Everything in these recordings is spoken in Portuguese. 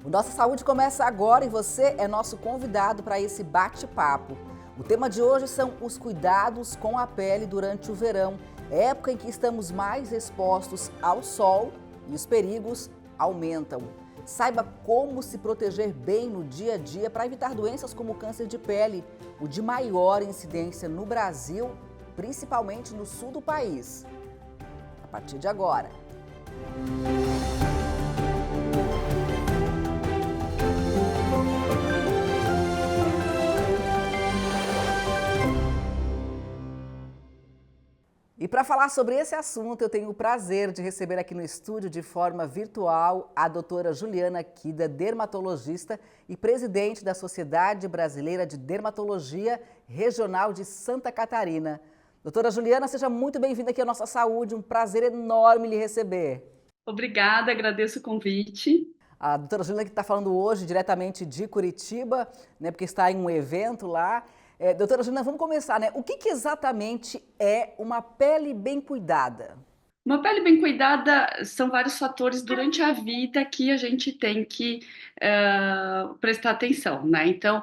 O Nossa Saúde começa agora e você é nosso convidado para esse bate-papo. O tema de hoje são os cuidados com a pele durante o verão, época em que estamos mais expostos ao sol e os perigos aumentam. Saiba como se proteger bem no dia a dia para evitar doenças como o câncer de pele, o de maior incidência no Brasil, principalmente no sul do país. A partir de agora. E para falar sobre esse assunto, eu tenho o prazer de receber aqui no estúdio, de forma virtual, a doutora Juliana Kida, dermatologista e presidente da Sociedade Brasileira de Dermatologia Regional de Santa Catarina. Doutora Juliana, seja muito bem-vinda aqui à Nossa Saúde, um prazer enorme lhe receber. Obrigada, agradeço o convite. A doutora Juliana que está falando hoje diretamente de Curitiba, né, porque está em um evento lá. Doutora Juliana, vamos começar, né? O que exatamente é uma pele bem cuidada? Uma pele bem cuidada são vários fatores durante a vida que a gente tem que prestar atenção, né? Então,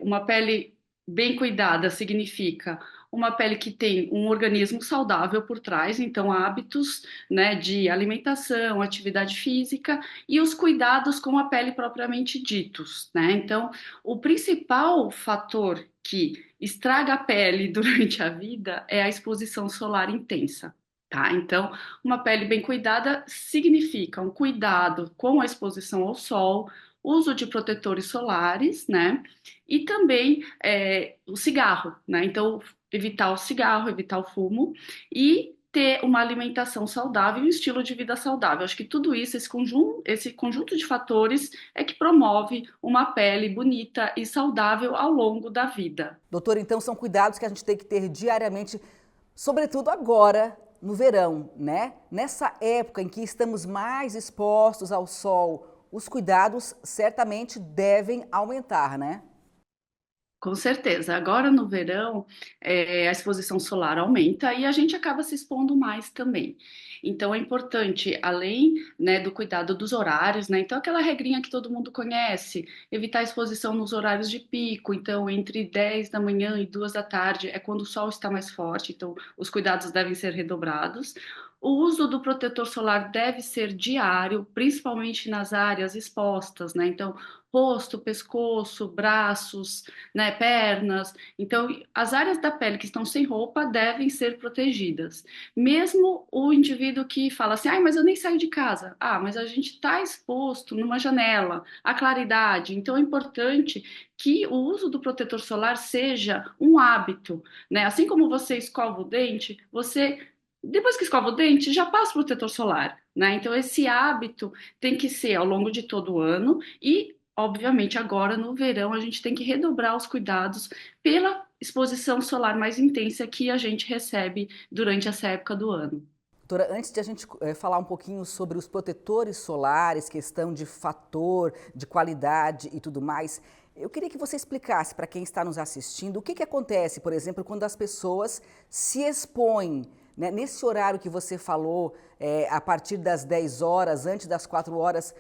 uma pele bem cuidada significa uma pele que tem um organismo saudável por trás, então hábitos, né, de alimentação, atividade física e os cuidados com a pele propriamente ditos, né? Então, o principal fator que estraga a pele durante a vida é a exposição solar intensa. Tá? Então, uma pele bem cuidada significa um cuidado com a exposição ao sol, uso de protetores solares, né? E também o cigarro, né? Então, evitar o cigarro, evitar o fumo e ter uma alimentação saudável e um estilo de vida saudável. Acho que tudo isso, esse conjunto de fatores é que promove uma pele bonita e saudável ao longo da vida. Doutora, então são cuidados que a gente tem que ter diariamente, sobretudo agora, no verão, né? Nessa época em que estamos mais expostos ao sol, os cuidados certamente devem aumentar, né? Com certeza. Agora no verão, a exposição solar aumenta e a gente acaba se expondo mais também. Então é importante, além, né, do cuidado dos horários, né? Então aquela regrinha que todo mundo conhece, evitar a exposição nos horários de pico. Então entre 10 da manhã e 2 da tarde é quando o sol está mais forte. Então os cuidados devem ser redobrados. O uso do protetor solar deve ser diário, principalmente nas áreas expostas, né? Então rosto, pescoço, braços, né, pernas. Então, as áreas da pele que estão sem roupa devem ser protegidas. Mesmo o indivíduo que fala assim, mas eu nem saio de casa. Mas a gente está exposto numa janela, à claridade. Então, é importante que o uso do protetor solar seja um hábito, né? Assim como você escova o dente, depois que escova o dente, já passa o protetor solar, né? Então, esse hábito tem que ser ao longo de todo o ano e obviamente, agora no verão a gente tem que redobrar os cuidados pela exposição solar mais intensa que a gente recebe durante essa época do ano. Doutora, antes de a gente falar um pouquinho sobre os protetores solares, questão de fator, de qualidade e tudo mais, eu queria que você explicasse para quem está nos assistindo o que acontece, por exemplo, quando as pessoas se expõem, né, nesse horário que você falou, a partir das 10 horas, antes das 4 horas.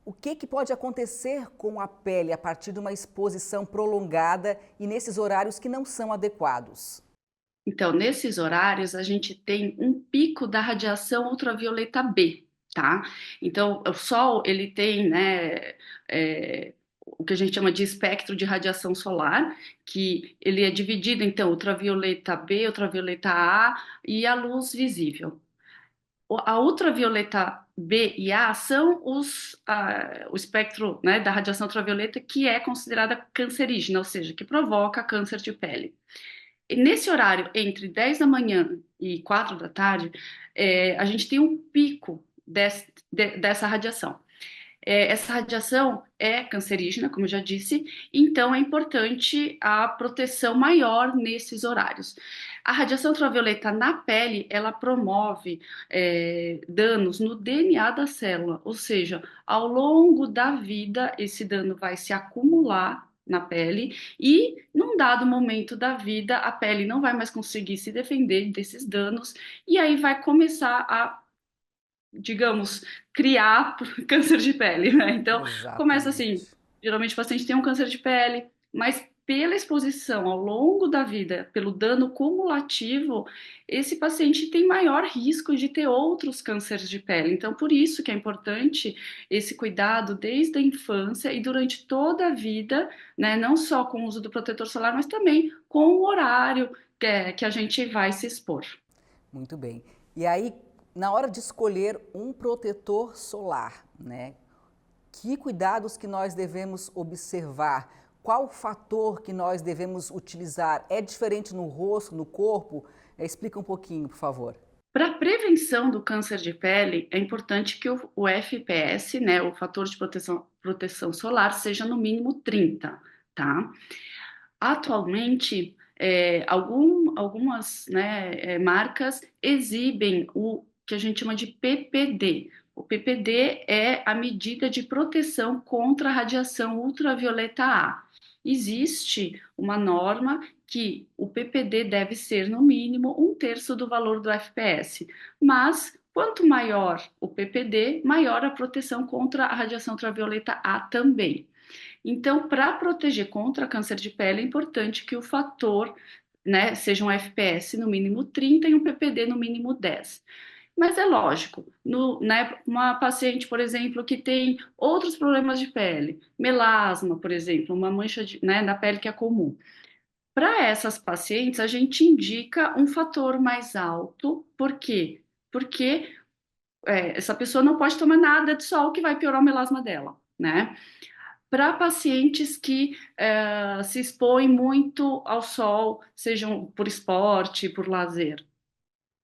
O que pode acontecer com a pele a partir de uma exposição prolongada e nesses horários que não são adequados? Então, nesses horários, a gente tem um pico da radiação ultravioleta B, tá? Então, o Sol, ele tem, né, o que a gente chama de espectro de radiação solar, que ele é dividido, então, ultravioleta B, ultravioleta A e a luz visível. A ultravioleta B e A são o espectro, né, da radiação ultravioleta que é considerada cancerígena, ou seja, que provoca câncer de pele. E nesse horário, entre 10 da manhã e 4 da tarde, a gente tem um pico dessa radiação. Essa radiação é cancerígena, como eu já disse, então é importante a proteção maior nesses horários. A radiação ultravioleta na pele, ela promove danos no DNA da célula, ou seja, ao longo da vida, esse dano vai se acumular na pele e, num dado momento da vida, a pele não vai mais conseguir se defender desses danos e aí vai começar a digamos, criar câncer de pele, né? Então, começa assim, Exatamente. geralmente o paciente tem um câncer de pele, mas pela exposição ao longo da vida, pelo dano cumulativo, esse paciente tem maior risco de ter outros cânceres de pele. Então, por isso que é importante esse cuidado desde a infância e durante toda a vida, né? Não só com o uso do protetor solar, mas também com o horário que a gente vai se expor. Muito bem. E aí, na hora de escolher um protetor solar, né? Que cuidados que nós devemos observar? Qual fator que nós devemos utilizar? É diferente no rosto, no corpo? Explica um pouquinho, por favor. Para a prevenção do câncer de pele, é importante que o FPS, né, o fator de proteção solar, seja no mínimo 30, tá? Atualmente, algumas, né, marcas exibem o que a gente chama de PPD. O PPD é a medida de proteção contra a radiação ultravioleta A. Existe uma norma que o PPD deve ser, no mínimo, um terço do valor do FPS, mas quanto maior o PPD, maior a proteção contra a radiação ultravioleta A também. Então, para proteger contra câncer de pele, é importante que o fator, né, seja um FPS no mínimo 30 e um PPD no mínimo 10. Mas é lógico, né, uma paciente, por exemplo, que tem outros problemas de pele, melasma, por exemplo, uma mancha né, na pele que é comum. Para essas pacientes, a gente indica um fator mais alto, por quê? Porque essa pessoa não pode tomar nada de sol que vai piorar o melasma dela, né? Para pacientes que se expõem muito ao sol, sejam por esporte, por lazer.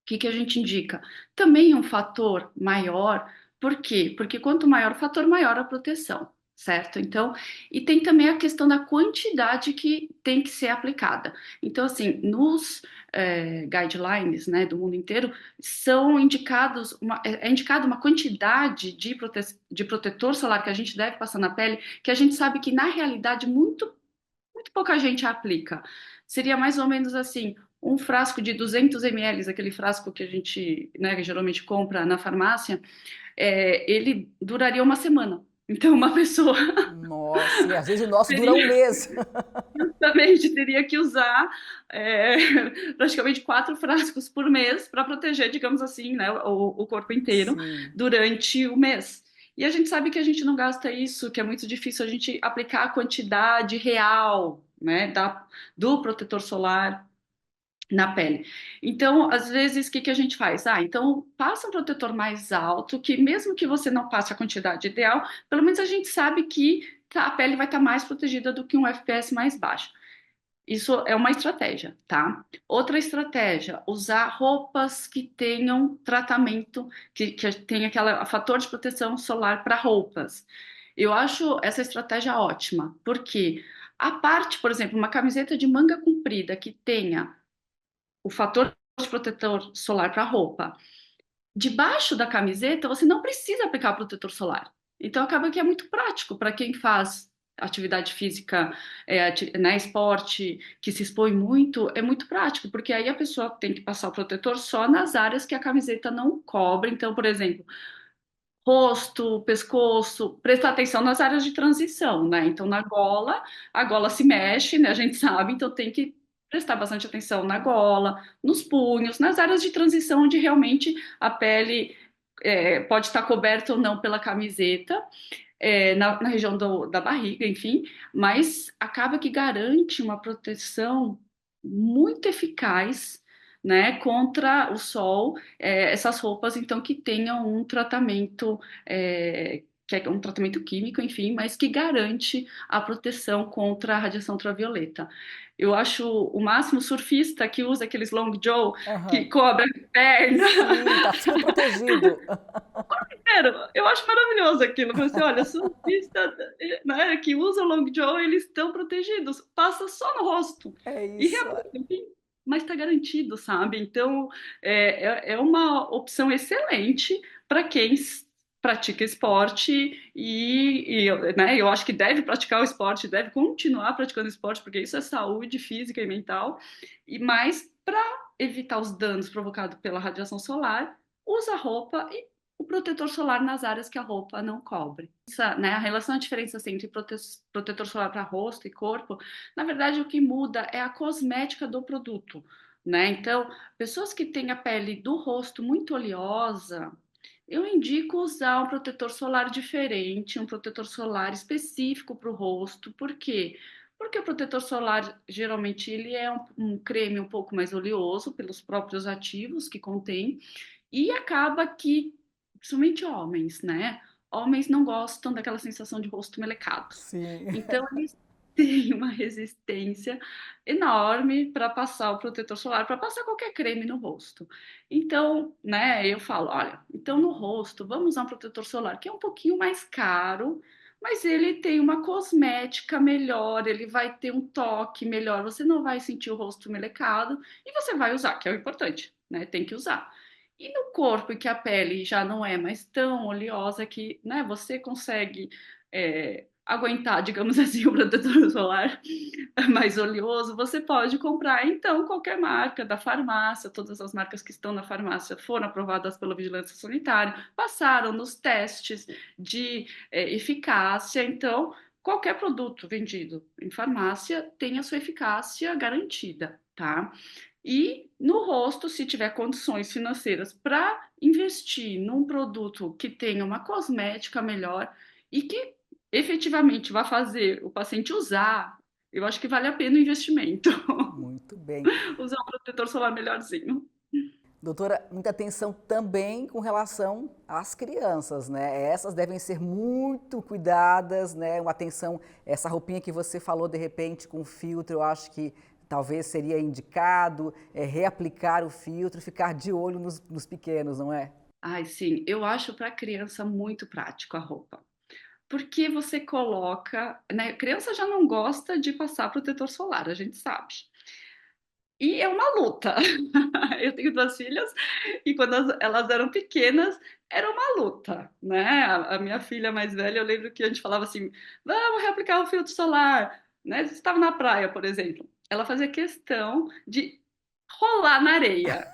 O que a gente indica? Também um fator maior, por quê? Porque quanto maior o fator, maior a proteção, certo? Então, e tem também a questão da quantidade que tem que ser aplicada. Então, assim, nos guidelines, né, do mundo inteiro, são indicados é indicada uma quantidade de protetor solar que a gente deve passar na pele, que a gente sabe que na realidade muito pouca gente aplica. Seria mais ou menos assim, um frasco de 200 ml, aquele frasco que a gente, né, geralmente compra na farmácia, ele duraria uma semana. Então, uma pessoa Nossa, e às vezes o nosso dura um teria, mês. justamente, teria que usar praticamente 4 frascos por mês para proteger, digamos assim, né, o corpo inteiro Sim. durante o mês. E a gente sabe que a gente não gasta isso, que é muito difícil a gente aplicar a quantidade real, né, do protetor solar na pele. Então, às vezes, o que a gente faz? Então, passa um protetor mais alto, que mesmo que você não passe a quantidade ideal, pelo menos a gente sabe que a pele vai estar mais protegida do que um FPS mais baixo. Isso é uma estratégia, tá? Outra estratégia, usar roupas que tenham tratamento, que tenha aquele fator de proteção solar para roupas. Eu acho essa estratégia ótima, porque a parte, por exemplo, uma camiseta de manga comprida que tenha o fator de protetor solar para roupa, debaixo da camiseta você não precisa aplicar protetor solar. Então acaba que é muito prático para quem faz atividade física, né, esporte, que se expõe muito, é muito prático, porque aí a pessoa tem que passar o protetor só nas áreas que a camiseta não cobre. Então, por exemplo, rosto, pescoço, prestar atenção nas áreas de transição, né? Então, na gola, a gola se mexe, né? A gente sabe, então tem que prestar bastante atenção na gola, nos punhos, nas áreas de transição onde realmente a pele pode estar coberta ou não pela camiseta, na região da barriga, enfim, mas acaba que garante uma proteção muito eficaz, né, contra o sol, essas roupas, então, que tenham um tratamento, que é um tratamento químico, enfim, mas que garante a proteção contra a radiação ultravioleta. Eu acho o máximo surfista que usa aqueles long john que Aham. cobre a perna. Sim, tá super protegido. Sério, eu acho maravilhoso aquilo. Eu falei assim, olha, surfista, né, que usa long john, eles estão protegidos. Passa só no rosto. É E isso. realmente, enfim, mas está garantido, sabe? Então, é uma opção excelente para quem pratica esporte né, eu acho que deve praticar o esporte, deve continuar praticando esporte, porque isso é saúde física e mental. E mais para evitar os danos provocados pela radiação solar, usa roupa e o o protetor solar nas áreas que a roupa não cobre. Essa, né, a relação, a diferença assim, entre protetor solar para rosto e corpo, na verdade o que muda é a cosmética do produto, né? Então, pessoas que têm a pele do rosto muito oleosa, eu indico usar um protetor solar diferente, um protetor solar específico para o rosto. Por quê? Porque o protetor solar, geralmente, ele é um creme um pouco mais oleoso, pelos próprios ativos que contém, e acaba que, principalmente homens, né? Homens não gostam daquela sensação de rosto melecado. Sim. Então, eles têm uma resistência enorme para passar o protetor solar, para passar qualquer creme no rosto. Então, né, eu falo, olha, então no rosto, vamos usar um protetor solar que é um pouquinho mais caro, mas ele tem uma cosmética melhor, ele vai ter um toque melhor, você não vai sentir o rosto melecado e você vai usar, que é o importante, né? Tem que usar. E no corpo, em que a pele já não é mais tão oleosa, que, né, você consegue aguentar, digamos assim, o protetor solar mais oleoso, você pode comprar, então, qualquer marca da farmácia, todas as marcas que estão na farmácia foram aprovadas pela Vigilância Sanitária, passaram nos testes de eficácia, então, qualquer produto vendido em farmácia tem a sua eficácia garantida, tá? E no rosto, se tiver condições financeiras para investir num produto que tenha uma cosmética melhor e que efetivamente vai fazer o paciente usar, eu acho que vale a pena o investimento. Muito bem. Usar um protetor solar melhorzinho. Doutora, muita atenção também com relação às crianças, né? Essas devem ser muito cuidadas, né? Uma atenção, essa roupinha que você falou de repente com filtro, eu acho que talvez seria indicado reaplicar o filtro, ficar de olho nos pequenos, não é? Ai, sim, eu acho para criança muito prático a roupa. Porque você coloca, né? Criança já não gosta de passar protetor solar, a gente sabe. E é uma luta. Eu tenho duas filhas e quando elas eram pequenas, era uma luta, né? A minha filha mais velha, eu lembro que a gente falava assim: vamos reaplicar o filtro solar, né? Você estava na praia, por exemplo. Ela fazia questão de rolar na areia.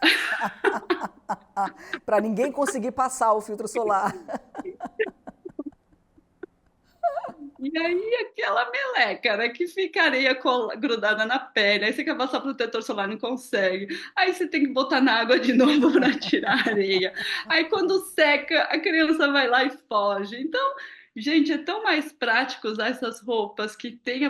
Para ninguém conseguir passar o filtro solar. E aí, aquela meleca, né, que fica areia grudada na pele, aí você quer passar protetor solar, não consegue. Aí você tem que botar na água de novo para tirar a areia. Aí, quando seca, a criança vai lá e foge. Então, gente, é tão mais prático usar essas roupas que têm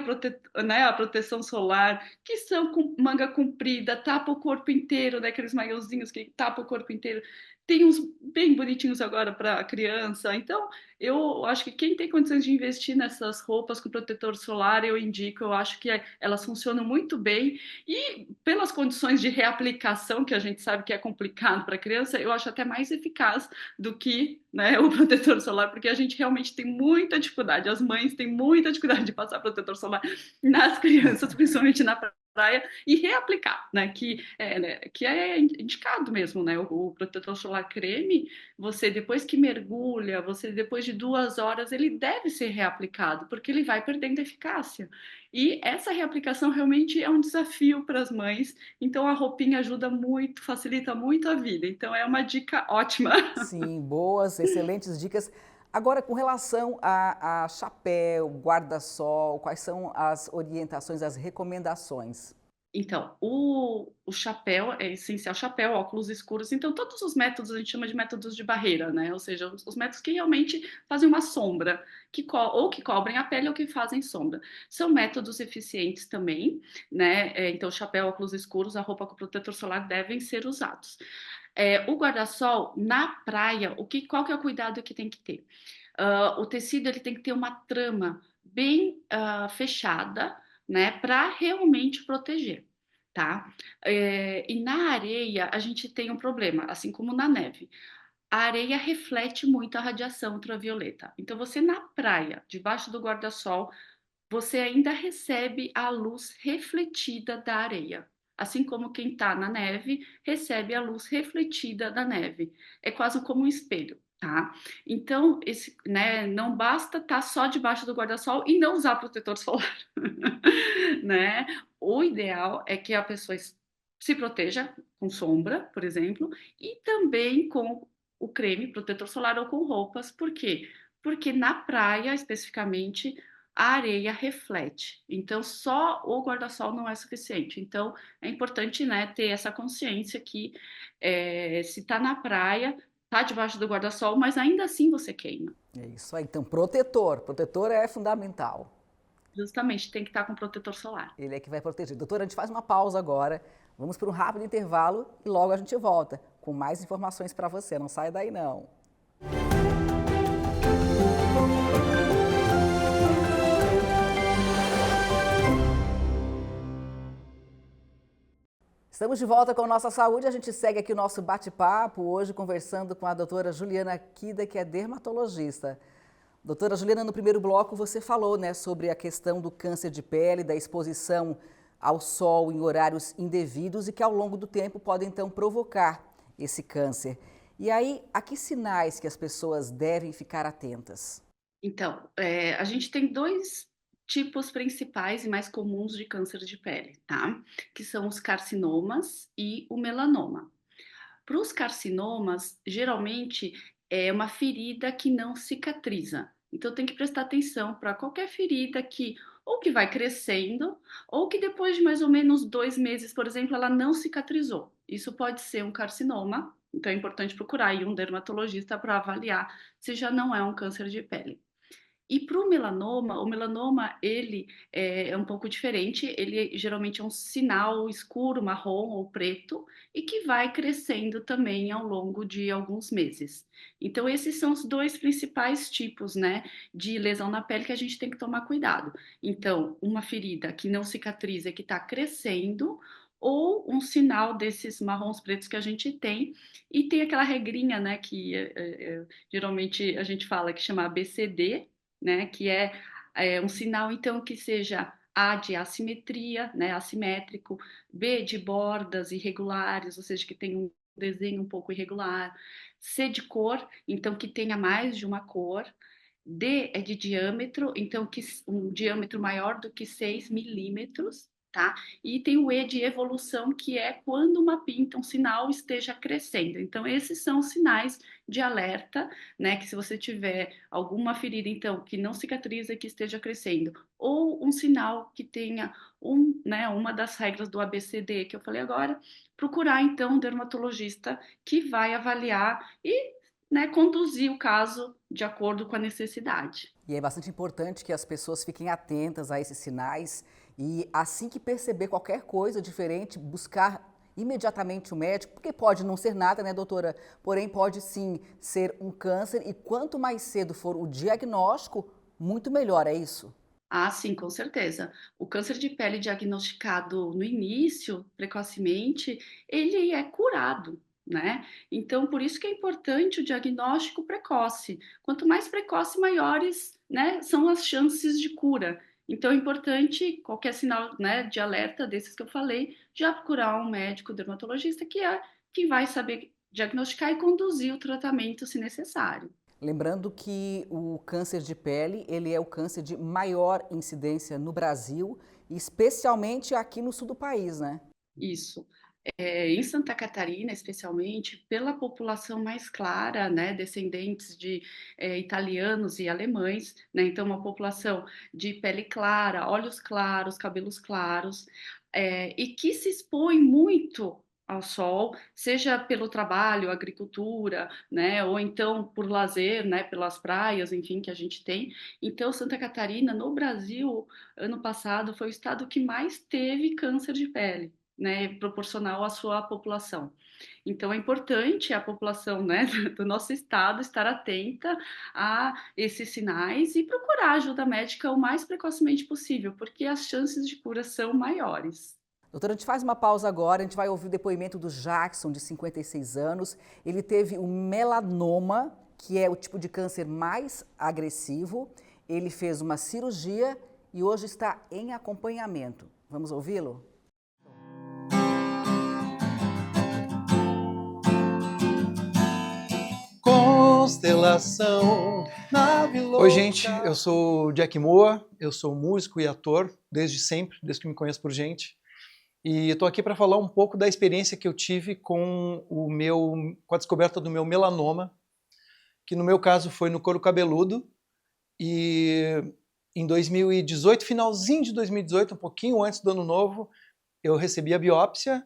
né, a proteção solar, que são com manga comprida, tapa o corpo inteiro, né, aqueles maiôzinhos que tapa o corpo inteiro. Tem uns bem bonitinhos agora para criança. Então, eu acho que quem tem condições de investir nessas roupas com protetor solar, eu indico, eu acho que elas funcionam muito bem e pelas condições de reaplicação, que a gente sabe que é complicado para criança, eu acho até mais eficaz do que, né, o protetor solar, porque a gente realmente tem muita dificuldade, as mães têm muita dificuldade de passar protetor solar nas crianças, principalmente na praia, e reaplicar, né, que é indicado mesmo, né, o protetor solar creme, você depois que mergulha, você depois de 2 horas, ele deve ser reaplicado, porque ele vai perdendo eficácia. E essa reaplicação realmente é um desafio para as mães, então a roupinha ajuda muito, facilita muito a vida. Então é uma dica ótima. Sim, boas, excelentes dicas. Agora, com relação a chapéu, guarda-sol, quais são as orientações, as recomendações? Então, o chapéu é essencial, chapéu, óculos escuros, então todos os métodos a gente chama de métodos de barreira, né? Ou seja, os métodos que realmente fazem uma sombra, ou que cobrem a pele ou que fazem sombra. São métodos eficientes também, né? Então, chapéu, óculos escuros, a roupa com protetor solar devem ser usados. O guarda-sol, na praia, qual que é o cuidado que tem que ter? O tecido ele tem que ter uma trama bem fechada, né, para realmente proteger, tá? E na areia a gente tem um problema, assim como na neve. A areia reflete muito a radiação ultravioleta. Então, você na praia, debaixo do guarda-sol, você ainda recebe a luz refletida da areia. Assim como quem está na neve recebe a luz refletida da neve. É quase como um espelho, tá? Então, né, não basta estar só debaixo do guarda-sol e não usar protetor solar, né? O ideal é que a pessoa se proteja com sombra, por exemplo, e também com o creme protetor solar ou com roupas. Por quê? Porque na praia, especificamente, a areia reflete. Então, só o guarda-sol não é suficiente. Então, é importante, né, ter essa consciência que se tá na praia, tá debaixo do guarda-sol, mas ainda assim você queima. É isso aí. Então, protetor é fundamental. Justamente, tem que estar com protetor solar. Ele é que vai proteger. Doutora, a gente faz uma pausa agora, vamos para um rápido intervalo e logo a gente volta com mais informações para você. Não sai daí não. Estamos de volta com Nossa Saúde. A gente segue aqui o nosso bate-papo, hoje conversando com a doutora Juliana Kida, que é dermatologista. Doutora Juliana, no primeiro bloco você falou, né, sobre a questão do câncer de pele, da exposição ao sol em horários indevidos e que ao longo do tempo podem então provocar esse câncer. E aí, a que sinais que as pessoas devem ficar atentas? Então, a gente tem dois tipos principais e mais comuns de câncer de pele, tá? Que são os carcinomas e o melanoma. Para os carcinomas, geralmente é uma ferida que não cicatriza. Então tem que prestar atenção para qualquer ferida que ou que vai crescendo, ou que depois de mais ou menos 2 meses, por exemplo, ela não cicatrizou. Isso pode ser um carcinoma, então é importante procurar aí um dermatologista para avaliar se já não é um câncer de pele. E para o melanoma, ele é um pouco diferente, ele geralmente é um sinal escuro, marrom ou preto, e que vai crescendo também ao longo de alguns meses. Então, esses são os dois principais tipos, né, de lesão na pele que a gente tem que tomar cuidado. Então, uma ferida que não cicatriza, que está crescendo, ou um sinal desses marrons pretos que a gente tem, e tem aquela regrinha, né, que geralmente a gente fala que chama ABCD, né? Que é um sinal, então, que seja A de assimetria, né? Assimétrico, B de bordas irregulares, ou seja, que tem um desenho um pouco irregular, C de cor, então que tenha mais de uma cor, D é de diâmetro, então que um diâmetro maior do que 6 milímetros, tá? E tem o E de evolução, que é quando uma pinta, um sinal esteja crescendo. Então, esses são os sinais de alerta, né? Que se você tiver alguma ferida, então, que não cicatriza e que esteja crescendo, ou um sinal que tenha né, uma das regras do ABCD que eu falei agora, procurar então um dermatologista que vai avaliar e, né, conduzir o caso de acordo com a necessidade. E é bastante importante que as pessoas fiquem atentas a esses sinais e assim que perceber qualquer coisa diferente, buscar imediatamente o médico, porque pode não ser nada, né, doutora? Porém, pode sim ser um câncer e quanto mais cedo for o diagnóstico, muito melhor, é isso? Ah, sim, com certeza. O câncer de pele diagnosticado no início, precocemente, ele é curado, né? Então, por isso que é importante o diagnóstico precoce. Quanto mais precoce, maiores, né, são as chances de cura. Então, é importante, qualquer sinal, né, de alerta desses que eu falei, já procurar um médico dermatologista que vai saber diagnosticar e conduzir o tratamento se necessário. Lembrando que o câncer de pele, ele é o câncer de maior incidência no Brasil, especialmente aqui no sul do país, né? Isso. Em Santa Catarina, especialmente, pela população mais clara, né, descendentes de italianos e alemães, né, então uma população de pele clara, olhos claros, cabelos claros, e que se expõe muito ao sol, seja pelo trabalho, agricultura, né, ou então por lazer, né, pelas praias, enfim, que a gente tem. Então, Santa Catarina, no Brasil, ano passado, foi o estado que mais teve câncer de pele, né, proporcional à sua população. Então é importante a população, né, do nosso estado estar atenta a esses sinais e procurar ajuda médica o mais precocemente possível, porque as chances de cura são maiores. Doutora, a gente faz uma pausa agora, a gente vai ouvir o depoimento do Jackson, de 56 anos. Ele teve o melanoma, que é o tipo de câncer mais agressivo. Ele fez uma cirurgia e hoje está em acompanhamento. Vamos ouvi-lo? Constelação, nave louca. Oi, gente, eu sou o Jack Moa, eu sou músico e ator desde sempre, desde que me conheço por gente. E estou aqui para falar um pouco da experiência que eu tive com a descoberta do meu melanoma, que no meu caso foi no couro cabeludo, e em 2018, finalzinho de 2018, um pouquinho antes do ano novo, eu recebi a biópsia,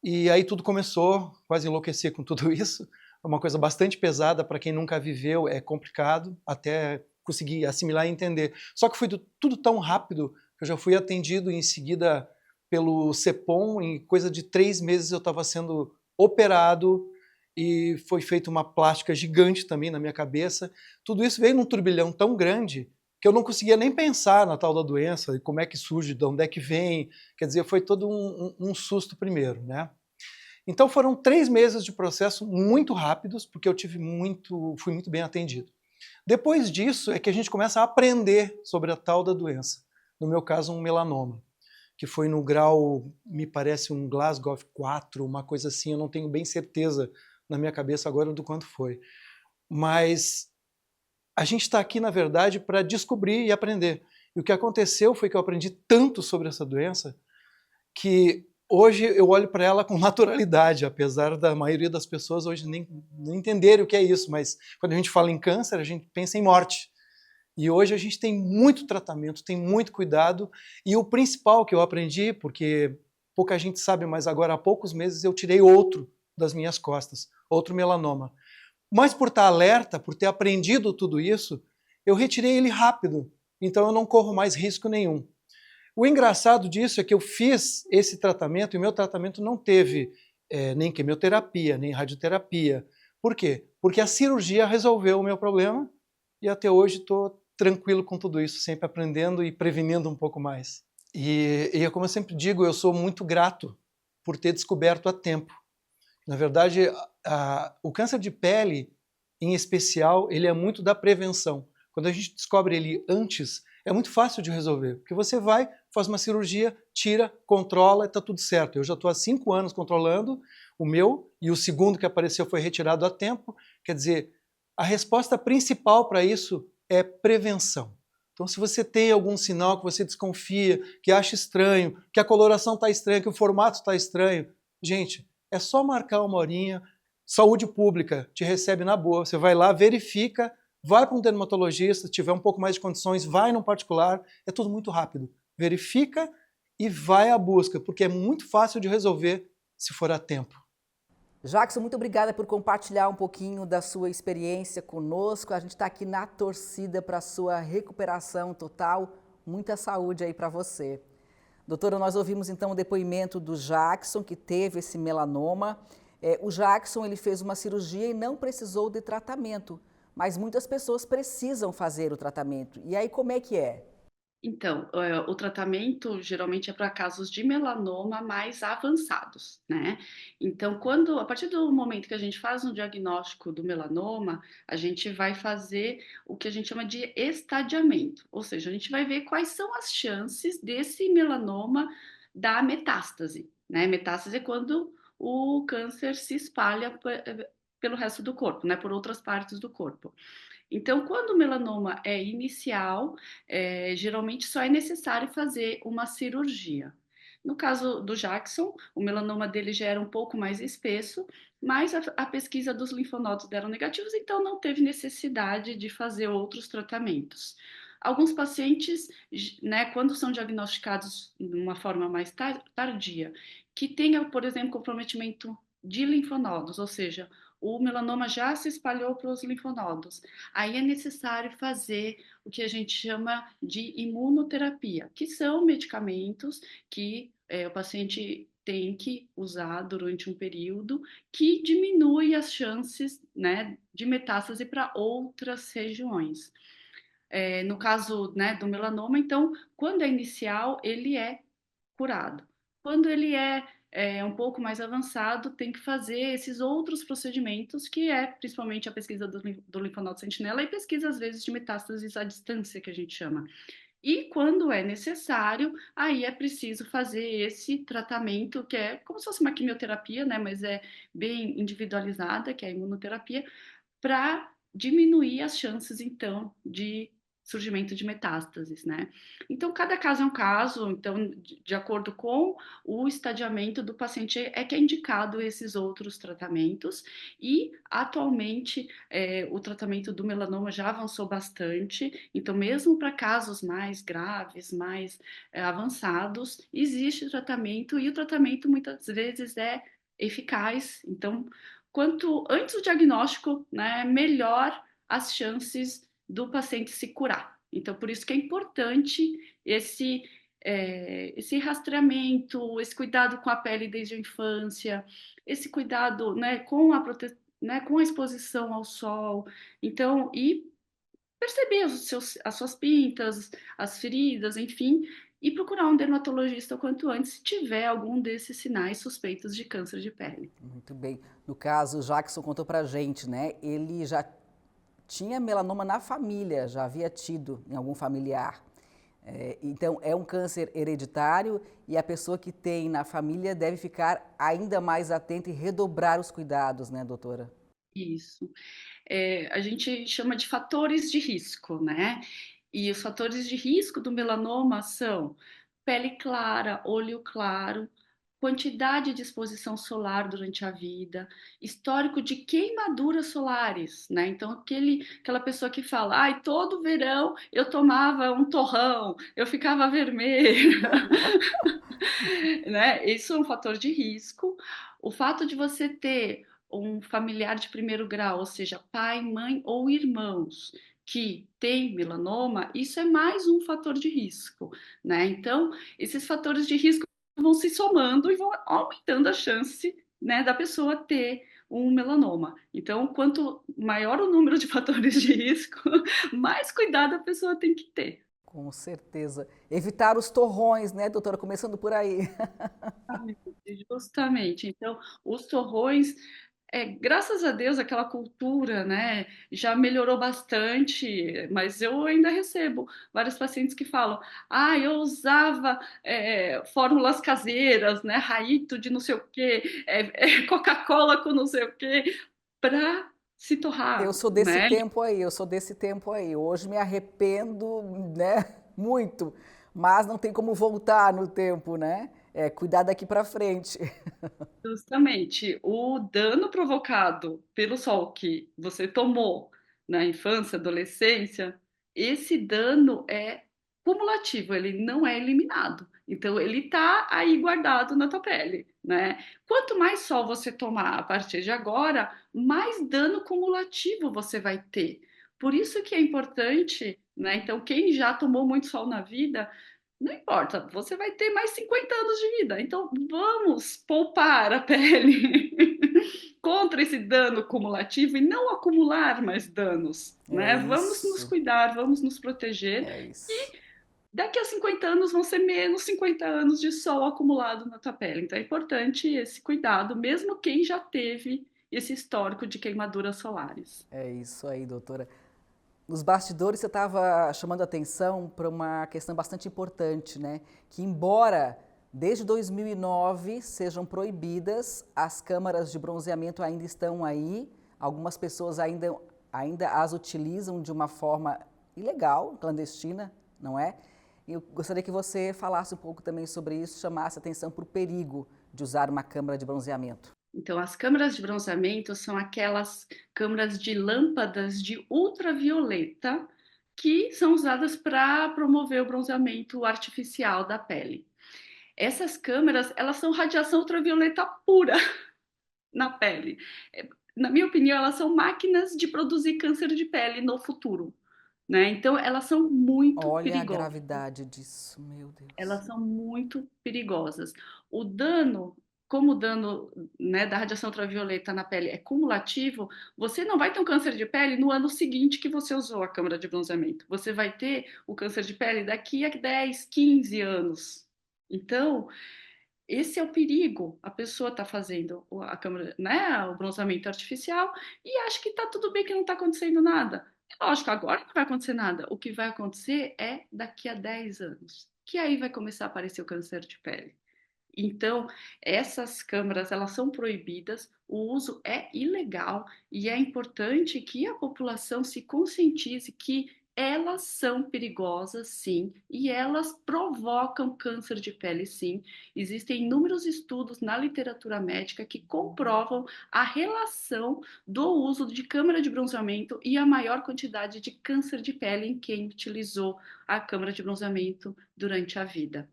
e aí tudo começou, quase enlouqueci com tudo isso. É uma coisa bastante pesada para quem nunca viveu, é complicado até conseguir assimilar e entender. Só que foi tudo tão rápido que eu já fui atendido em seguida pelo CEPOM, em coisa de 3 meses eu estava sendo operado e foi feita uma plástica gigante também na minha cabeça. Tudo isso veio num turbilhão tão grande que eu não conseguia nem pensar na tal da doença, e como é que surge, de onde é que vem. Quer dizer, foi todo um susto primeiro, né? Então foram 3 meses de processo muito rápidos, porque eu fui muito bem atendido. Depois disso é que a gente começa a aprender sobre a tal da doença. No meu caso, um melanoma, que foi no grau, me parece um Glasgow 4, uma coisa assim, eu não tenho bem certeza na minha cabeça agora do quanto foi. Mas a gente está aqui, na verdade, para descobrir e aprender. E o que aconteceu foi que eu aprendi tanto sobre essa doença que hoje eu olho para ela com naturalidade, apesar da maioria das pessoas hoje nem entenderem o que é isso, mas quando a gente fala em câncer, a gente pensa em morte. E hoje a gente tem muito tratamento, tem muito cuidado, e o principal que eu aprendi, porque pouca gente sabe, mas agora há poucos meses eu tirei outro das minhas costas, outro melanoma. Mas por estar alerta, por ter aprendido tudo isso, eu retirei ele rápido, então eu não corro mais risco nenhum. O engraçado disso é que eu fiz esse tratamento e o meu tratamento não teve nem quimioterapia, nem radioterapia. Por quê? Porque a cirurgia resolveu o meu problema e até hoje estou tranquilo com tudo isso, sempre aprendendo e prevenindo um pouco mais. E como eu sempre digo, eu sou muito grato por ter descoberto a tempo. Na verdade, o câncer de pele, em especial, ele é muito da prevenção. Quando a gente descobre ele antes, é muito fácil de resolver, porque você vai, faz uma cirurgia, tira, controla e está tudo certo. Eu já estou há 5 anos controlando o meu, e o segundo que apareceu foi retirado a tempo. Quer dizer, a resposta principal para isso é prevenção. Então, se você tem algum sinal que você desconfia, que acha estranho, que a coloração está estranha, que o formato está estranho, gente, é só marcar uma horinha. Saúde pública te recebe na boa. Você vai lá, verifica, vai para um dermatologista, se tiver um pouco mais de condições, vai num particular. É tudo muito rápido. Verifica e vai à busca, porque é muito fácil de resolver se for a tempo. Jackson, muito obrigada por compartilhar um pouquinho da sua experiência conosco. A gente está aqui na torcida para a sua recuperação total. Muita saúde aí para você. Doutora, nós ouvimos então o depoimento do Jackson, que teve esse melanoma. O Jackson ele fez uma cirurgia e não precisou de tratamento, mas muitas pessoas precisam fazer o tratamento. E aí como é que é? Então, o tratamento geralmente é para casos de melanoma mais avançados, né? Então, a partir do momento que a gente faz um diagnóstico do melanoma, a gente vai fazer o que a gente chama de estadiamento, ou seja, a gente vai ver quais são as chances desse melanoma dar metástase, né? Metástase é quando o câncer se espalha pelo resto do corpo, né? Por outras partes do corpo. Então, quando o melanoma é inicial, geralmente só é necessário fazer uma cirurgia. No caso do Jackson, o melanoma dele já era um pouco mais espesso, mas a pesquisa dos linfonodos deram negativos, então não teve necessidade de fazer outros tratamentos. Alguns pacientes, né, quando são diagnosticados de uma forma mais tardia, que tenha, por exemplo, comprometimento de linfonodos, ou seja, o melanoma já se espalhou para os linfonodos. Aí é necessário fazer o que a gente chama de imunoterapia, que são medicamentos que o paciente tem que usar durante um período que diminui as chances, né, de metástase para outras regiões. No caso, né, do melanoma, então, quando é inicial, ele é curado. Quando ele é um pouco mais avançado, tem que fazer esses outros procedimentos, que é principalmente a pesquisa do linfonodo sentinela e pesquisa, às vezes, de metástases à distância, que a gente chama. E quando é necessário, aí é preciso fazer esse tratamento, que é como se fosse uma quimioterapia, né? Mas é bem individualizada, que é a imunoterapia, para diminuir as chances, então, de surgimento de metástases, né? Então, cada caso é um caso, então, de acordo com o estadiamento do paciente, é que é indicado esses outros tratamentos, e atualmente o tratamento do melanoma já avançou bastante, então, mesmo para casos mais graves, mais avançados, existe tratamento, e o tratamento muitas vezes é eficaz, então, quanto antes o diagnóstico, né, melhor as chances do paciente se curar. Então, por isso que é importante esse rastreamento, esse cuidado com a pele desde a infância, esse cuidado, né, com a exposição ao sol. Então, e perceber as suas pintas, as feridas, enfim, e procurar um dermatologista o quanto antes se tiver algum desses sinais suspeitos de câncer de pele. Muito bem. No caso, o Jackson contou pra gente, né? Ele já tinha melanoma na família, já havia tido em algum familiar. Então, é um câncer hereditário e a pessoa que tem na família deve ficar ainda mais atenta e redobrar os cuidados, né, doutora? Isso. A gente chama de fatores de risco, né? E os fatores de risco do melanoma são pele clara, olho claro, quantidade de exposição solar durante a vida, histórico de queimaduras solares, né? Então, aquela pessoa que fala, ai, todo verão eu tomava um torrão, eu ficava vermelha, né? Isso é um fator de risco. O fato de você ter um familiar de primeiro grau, ou seja, pai, mãe ou irmãos, que tem melanoma, isso é mais um fator de risco, né? Então, esses fatores de risco vão se somando e vão aumentando a chance, né, da pessoa ter um melanoma. Então, quanto maior o número de fatores de risco, mais cuidado a pessoa tem que ter. Com certeza. Evitar os torrões, né, doutora? Começando por aí. Justamente. Então, os torrões, graças a Deus, aquela cultura, né, já melhorou bastante, mas eu ainda recebo vários pacientes que falam: ah, eu usava fórmulas caseiras, né, Raito de não sei o quê, Coca-Cola com não sei o quê, para se Eu torrar, sou desse né? tempo aí, eu sou desse tempo aí. Hoje me arrependo, né, muito, mas não tem como voltar no tempo, né? É, cuidar daqui para frente. Justamente, o dano provocado pelo sol que você tomou na infância, adolescência, esse dano é cumulativo, ele não é eliminado. Então, ele está aí guardado na tua pele, né? Quanto mais sol você tomar a partir de agora, mais dano cumulativo você vai ter. Por isso que é importante, né? Então, quem já tomou muito sol na vida, não importa, você vai ter mais 50 anos de vida. Então, vamos poupar a pele contra esse dano cumulativo e não acumular mais danos, É né? Vamos nos isso, cuidar, vamos nos proteger. é isso. E daqui a 50 anos vão ser menos 50 anos de sol acumulado na tua pele. Então, é importante esse cuidado, mesmo quem já teve esse histórico de queimaduras solares. É isso aí, doutora. Nos bastidores você estava chamando atenção para uma questão bastante importante, né? Que embora desde 2009 sejam proibidas, as câmaras de bronzeamento ainda estão aí. Algumas pessoas ainda as utilizam de uma forma ilegal, clandestina, não é? E eu gostaria que você falasse um pouco também sobre isso, chamasse atenção para o perigo de usar uma câmara de bronzeamento. Então, as câmaras de bronzeamento são aquelas câmaras de lâmpadas de ultravioleta que são usadas para promover o bronzeamento artificial da pele. Essas câmeras, elas são radiação ultravioleta pura na pele. Na minha opinião, elas são máquinas de produzir câncer de pele no futuro, né? Então, elas são muito Olha a perigosas. gravidade disso, meu Deus. Elas são muito perigosas. O dano, como o dano, né, da radiação ultravioleta na pele é cumulativo, você não vai ter um câncer de pele no ano seguinte que você usou a câmara de bronzeamento. Você vai ter o câncer de pele daqui a 10, 15 anos. Então, esse é o perigo. A pessoa está fazendo a câmara, né, o bronzeamento artificial e acha que está tudo bem, que não está acontecendo nada. É lógico, agora não vai acontecer nada. O que vai acontecer é daqui a 10 anos, que aí vai começar a aparecer o câncer de pele. Então, essas câmaras, elas são proibidas, o uso é ilegal e é importante que a população se conscientize que elas são perigosas, sim, e elas provocam câncer de pele, sim. Existem inúmeros estudos na literatura médica que comprovam a relação do uso de câmara de bronzeamento e a maior quantidade de câncer de pele em quem utilizou a câmara de bronzeamento durante a vida.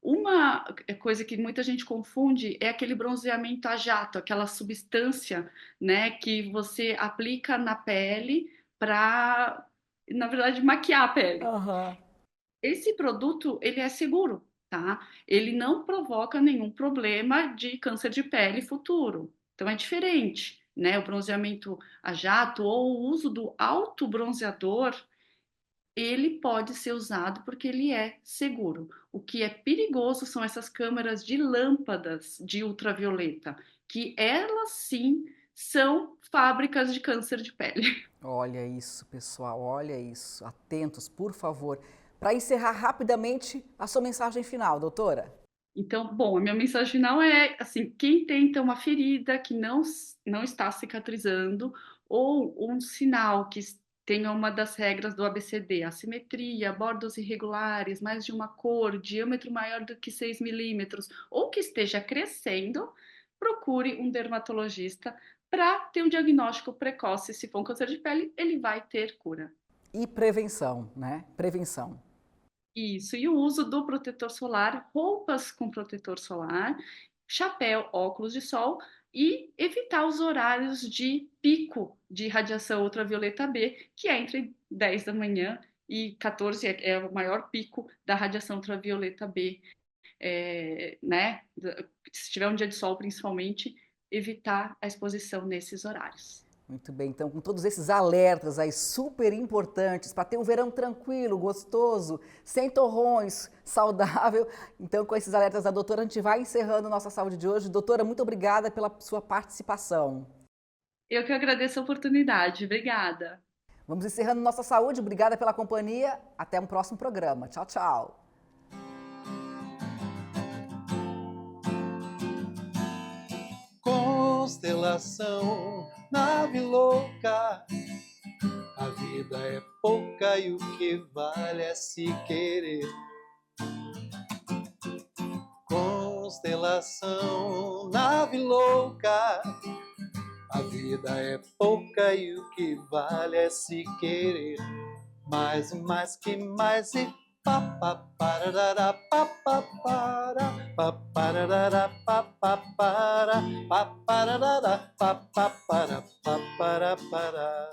Uma coisa que muita gente confunde é aquele bronzeamento a jato, aquela substância, né, que você aplica na pele para, na verdade, maquiar a pele. Aham. Esse produto, ele é seguro, tá? Ele não provoca nenhum problema de câncer de pele futuro. Então é diferente, né? O bronzeamento a jato ou o uso do autobronzeador, ele pode ser usado porque ele é seguro. O que é perigoso são essas câmeras de lâmpadas de ultravioleta, que elas sim são fábricas de câncer de pele. Olha isso, pessoal, olha isso. Atentos, por favor. Para encerrar rapidamente, a sua mensagem final, doutora. Então, bom, a minha mensagem final é assim: quem tem então uma ferida que não está cicatrizando, ou um sinal que tenha uma das regras do ABCD, assimetria, bordos irregulares, mais de uma cor, diâmetro maior do que 6 milímetros, ou que esteja crescendo, procure um dermatologista para ter um diagnóstico precoce. Se for um câncer de pele, ele vai ter cura. E prevenção, né? Prevenção. Isso, e o uso do protetor solar, roupas com protetor solar, chapéu, óculos de sol e evitar os horários de pico de radiação ultravioleta B, que é entre 10 da manhã e 14, é o maior pico da radiação ultravioleta B, né? Se tiver um dia de sol, principalmente, evitar a exposição nesses horários. Muito bem, então com todos esses alertas aí super importantes para ter um verão tranquilo, gostoso, sem torrões, saudável. Então com esses alertas da doutora a gente vai encerrando nossa saúde de hoje. Doutora, muito obrigada pela sua participação. Eu que agradeço a oportunidade. Obrigada. Vamos encerrando nossa saúde, obrigada pela companhia. Até um próximo programa. Tchau, tchau. Constelação, nave louca, a vida é pouca e o que vale é se querer. Constelação, nave louca, a vida é pouca e o que vale é se querer. Mais que mais e pa pa parará pa pa para pa parará pa pa para pa parará pa pa para pa para.